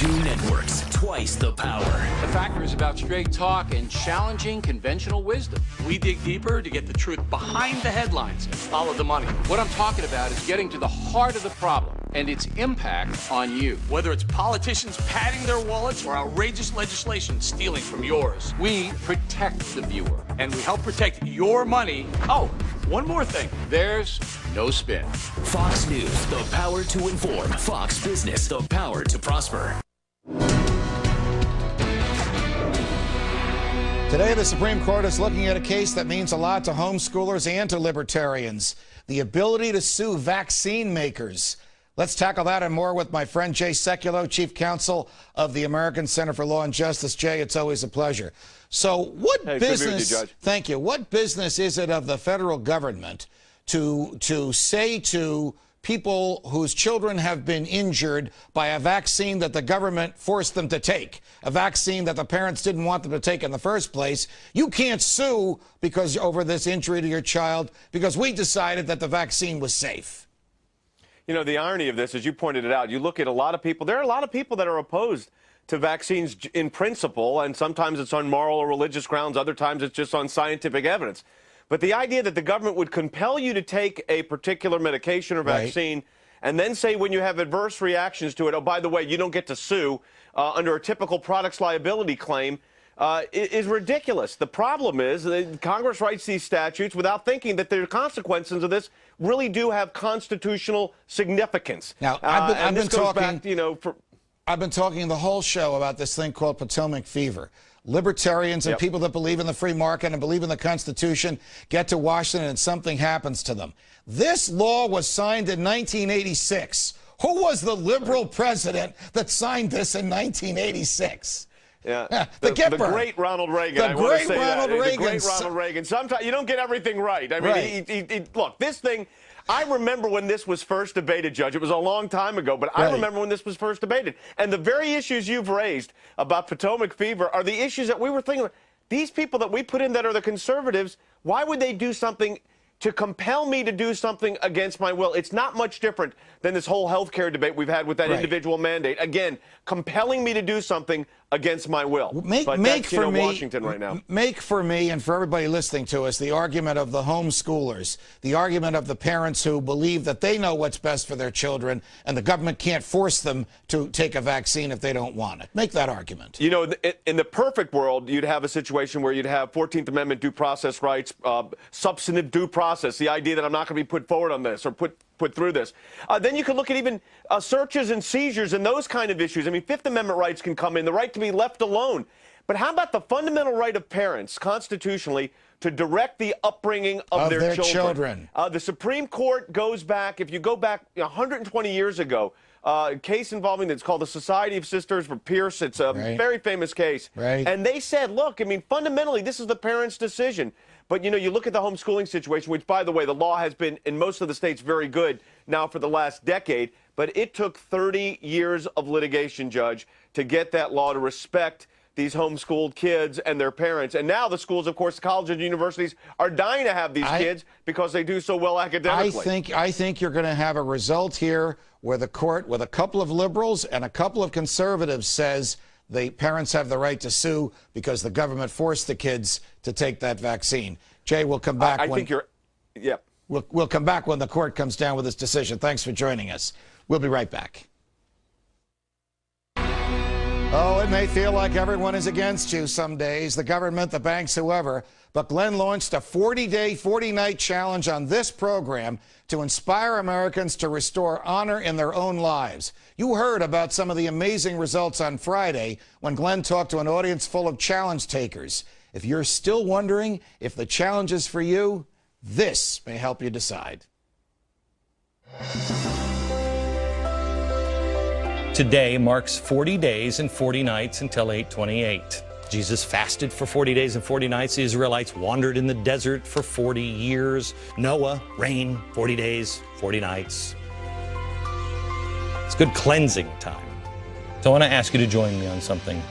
Two networks, twice the power. The Factor is about straight talk and challenging conventional wisdom. We dig deeper to get the truth behind the headlines and follow the money. What I'm talking about is getting to the heart of the problem and its impact on you. Whether it's politicians padding their wallets or outrageous legislation stealing from yours, we protect the viewer and we help protect your money. Oh, one more thing. There's no spin. Fox News, the power to inform. Fox Business, the power to prosper. Today, the Supreme Court is looking at a case that means a lot to homeschoolers and to libertarians: the ability to sue vaccine makers. Let's tackle that and more with my friend Jay Sekulow, Chief Counsel of the American Center for Law and Justice. Jay, it's always a pleasure. So what business, Judge. Thank you, what business is it of the federal government to say to people whose children have been injured by a vaccine that the government forced them to take, a vaccine that the parents didn't want them to take in the first place, you can't sue because over this injury to your child because we decided that the vaccine was safe? You know, the irony of this, as you pointed it out, you look at a lot of people, there are a lot of people that are opposed to vaccines in principle, and sometimes it's on moral or religious grounds, other times it's just on scientific evidence. But the idea that the government would compel you to take a particular medication or vaccine and then say when you have adverse reactions to it, oh, by the way, you don't get to sue under a typical products liability claim, is ridiculous. The problem is that Congress writes these statutes without thinking that the consequences of this really do have constitutional significance. Now, I've been talking, back, you know, I've been talking the whole show about this thing called Potomac fever. Libertarians and people that believe in the free market and believe in the Constitution get to Washington and something happens to them. This law was signed in 1986. Who was the liberal president that signed this in 1986? Yeah, the great Ronald Reagan. The great Ronald Reagan. The great Ronald Reagan. Sometimes you don't get everything right. I mean, look, this thing. I remember when this was first debated, Judge. It was a long time ago, but I remember when this was first debated. And the very issues you've raised about Potomac fever are the issues that we were thinking of. These people that we put in that are the conservatives, why would they do something to compel me to do something against my will? It's not much different than this whole health care debate we've had with that individual mandate. Again, compelling me to do something against my will. Make for me, Washington right now. Make for me and for everybody listening to us the argument of the homeschoolers, the argument of the parents who believe that they know what's best for their children and the government can't force them to take a vaccine if they don't want it. Make that argument. You know, in the perfect world, you'd have a situation where you'd have 14th Amendment due process rights, substantive due process, the idea that I'm not going to be put forward on this or put through this. Then you could look at even searches and seizures and those kind of issues. I mean, Fifth Amendment rights can come in, the right to be left alone. But how about the fundamental right of parents, constitutionally, to direct the upbringing of their children? The Supreme Court goes back, if you go back 120 years ago, a case involving that's called the Society of Sisters for Pierce. It's a very famous case. And they said, look, I mean, fundamentally, this is the parents' decision. But, you know, you look at the homeschooling situation, which, by the way, the law has been in most of the states very good now for the last decade. But it took 30 years of litigation, Judge, to get that law to respect these homeschooled kids and their parents. And now the schools, of course, the colleges and universities are dying to have these kids because they do so well academically. I think you're going to have a result here where the court, with a couple of liberals and a couple of conservatives, says the parents have the right to sue because the government forced the kids to take that vaccine. Jay, we'll come back. We'll come back when the court comes down with its decision. Thanks for joining us. We'll be right back. Oh, it may feel like everyone is against you some days, the government, the banks, whoever. But Glenn launched a 40-day, 40-night challenge on this program to inspire Americans to restore honor in their own lives. You heard about some of the amazing results on Friday when Glenn talked to an audience full of challenge takers. If you're still wondering if the challenge is for you, this may help you decide. Today marks 40 days and 40 nights until 828. Jesus fasted for 40 days and 40 nights. The Israelites wandered in the desert for 40 years. Noah reigned 40 days, 40 nights. It's good cleansing time. So I want to ask you to join me on something.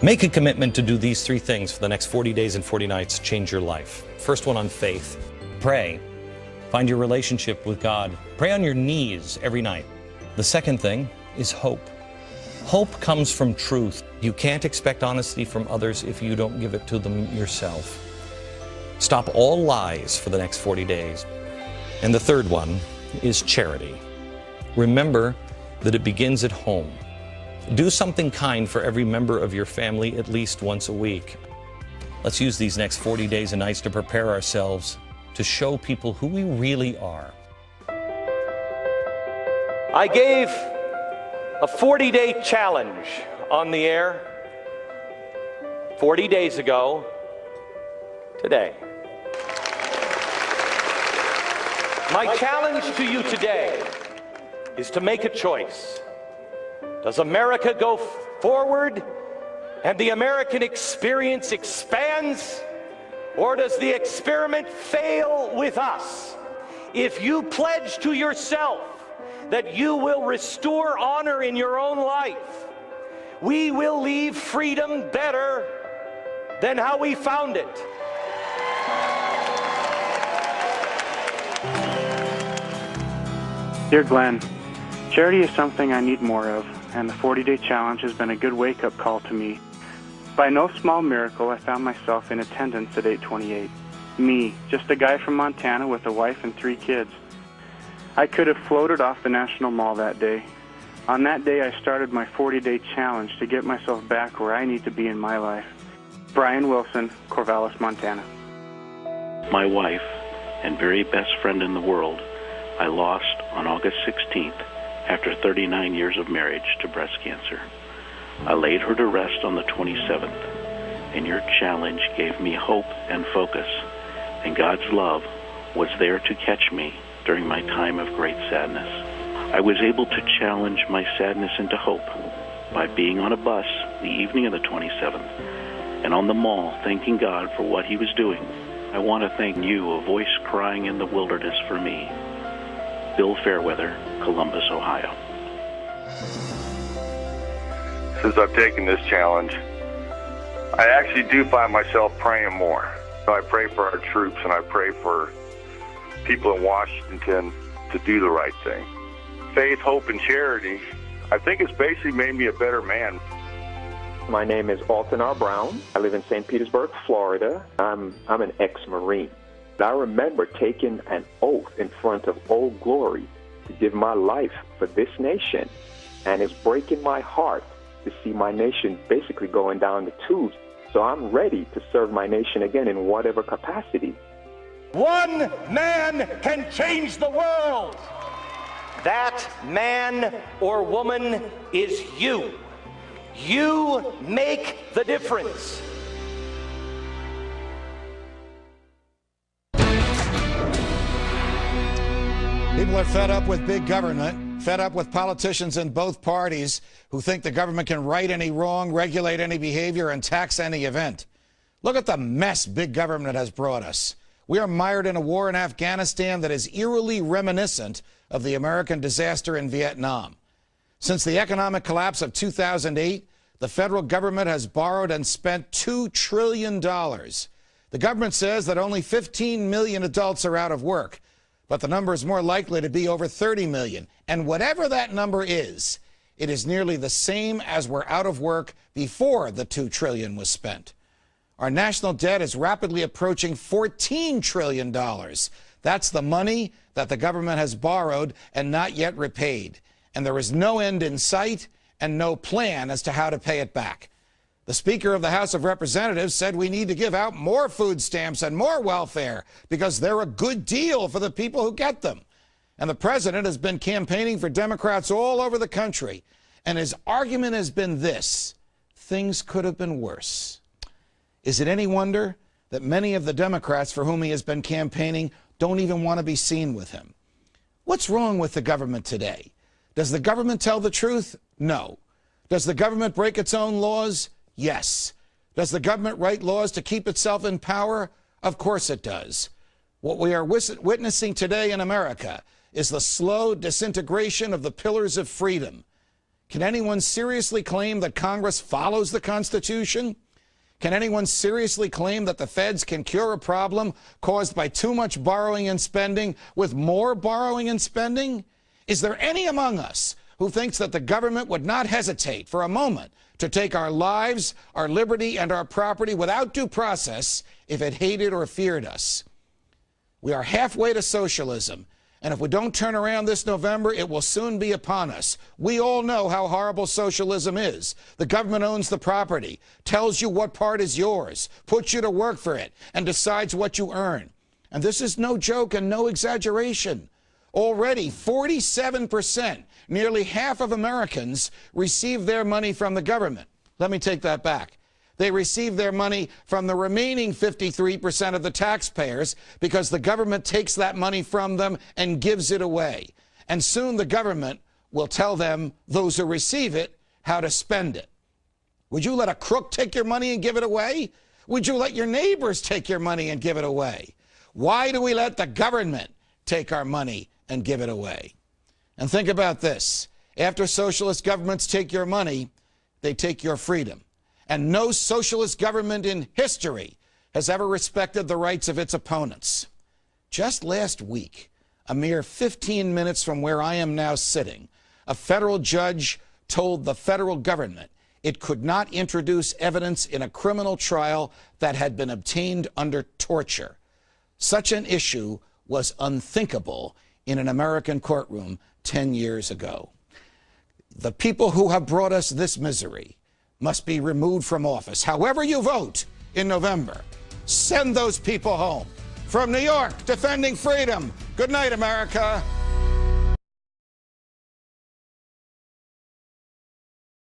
Make a commitment to do these three things for the next 40 days and 40 nights. Change your life. First one on faith. Pray. Find your relationship with God. Pray on your knees every night. The second thing is hope. Hope comes from truth. You can't expect honesty from others if you don't give it to them yourself. Stop all lies for the next 40 days. And the third one is charity. Remember that it begins at home. Do something kind for every member of your family at least once a week. Let's use these next 40 days and nights to prepare ourselves to show people who we really are. I gave a 40-day challenge on the air 40 days ago today. My challenge to you today is to make a choice. Does America go forward and the American experience expands, or does the experiment fail with us? If you pledge to yourself that you will restore honor in your own life, we will leave freedom better than how we found it. Dear Glenn, charity is something I need more of, and the 40-day challenge has been a good wake-up call to me. By no small miracle, I found myself in attendance at 828. Me, just a guy from Montana with a wife and 3 kids. I could have floated off the National Mall that day. On that day, I started my 40-day challenge to get myself back where I need to be in my life. Brian Wilson, Corvallis, Montana. My wife and very best friend in the world, I lost on August 16th after 39 years of marriage to breast cancer. I laid her to rest on the 27th, and your challenge gave me hope and focus, and God's love was there to catch me during my time of great sadness. I was able to challenge my sadness into hope by being on a bus the evening of the 27th and on the mall thanking God for what He was doing. I want to thank you, a voice crying in the wilderness for me. Bill Fairweather, Columbus, Ohio. Since I've taken this challenge, I actually do find myself praying more. I pray for our troops and I pray for people in Washington to do the right thing. Faith, hope, and charity, I think it's basically made me a better man. My name is Alton R. Brown. I live in St. Petersburg, Florida. I'm an ex-Marine. I remember taking an oath in front of Old Glory to give my life for this nation. And it's breaking my heart to see my nation basically going down the tubes. So I'm ready to serve my nation again in whatever capacity. One man can change the world. That man or woman is you. You make the difference. People are fed up with big government, fed up with politicians in both parties who think the government can right any wrong, regulate any behavior, and tax any event. Look at the mess big government has brought us. We are mired in a war in Afghanistan that is eerily reminiscent of the American disaster in Vietnam. Since the economic collapse of 2008, the federal government has borrowed and spent $2 trillion. The government says that only 15 million adults are out of work, but the number is more likely to be over 30 million. And whatever that number is, it is nearly the same as we're out of work before the $2 trillion was spent. Our national debt is rapidly approaching $14 trillion. That's the money that the government has borrowed and not yet repaid. And there is no end in sight and no plan as to how to pay it back. The Speaker of the House of Representatives said we need to give out more food stamps and more welfare because they're a good deal for the people who get them. And the President has been campaigning for Democrats all over the country. And his argument has been this: things could have been worse. Is it any wonder that many of the Democrats for whom he has been campaigning don't even want to be seen with him? What's wrong with the government today? Does the government tell the truth? No. Does the government break its own laws? Yes. Does the government write laws to keep itself in power? Of course it does. What we are witnessing today in America is the slow disintegration of the pillars of freedom. Can anyone seriously claim that Congress follows the Constitution? Can anyone seriously claim that the feds can cure a problem caused by too much borrowing and spending with more borrowing and spending? Is there any among us who thinks that the government would not hesitate for a moment to take our lives, our liberty, and our property without due process if it hated or feared us. We are halfway to socialism, and if we don't turn around this November, it will soon be upon us. We all know how horrible socialism is. The government owns the property, tells you what part is yours, puts you to work for it, and decides what you earn. And this is no joke and no exaggeration. Already, 47%, nearly half of Americans, receive their money from the government. Let me take that back. They receive their money from the remaining 53% of the taxpayers because the government takes that money from them and gives it away. And soon the government will tell them, those who receive it, how to spend it. Would you let a crook take your money and give it away? Would you let your neighbors take your money and give it away? Why do we let the government take our money and give it away? And think about this. After socialist governments take your money, they take your freedom. And no socialist government in history has ever respected the rights of its opponents. Just last week, a mere 15 minutes from where I am now sitting, a federal judge told the federal government it could not introduce evidence in a criminal trial that had been obtained under torture. Such an issue was unthinkable in an American courtroom 10 years ago. The people who have brought us this misery must be removed from office. However you vote in November, send those people home. From New York, defending freedom. Good night, America.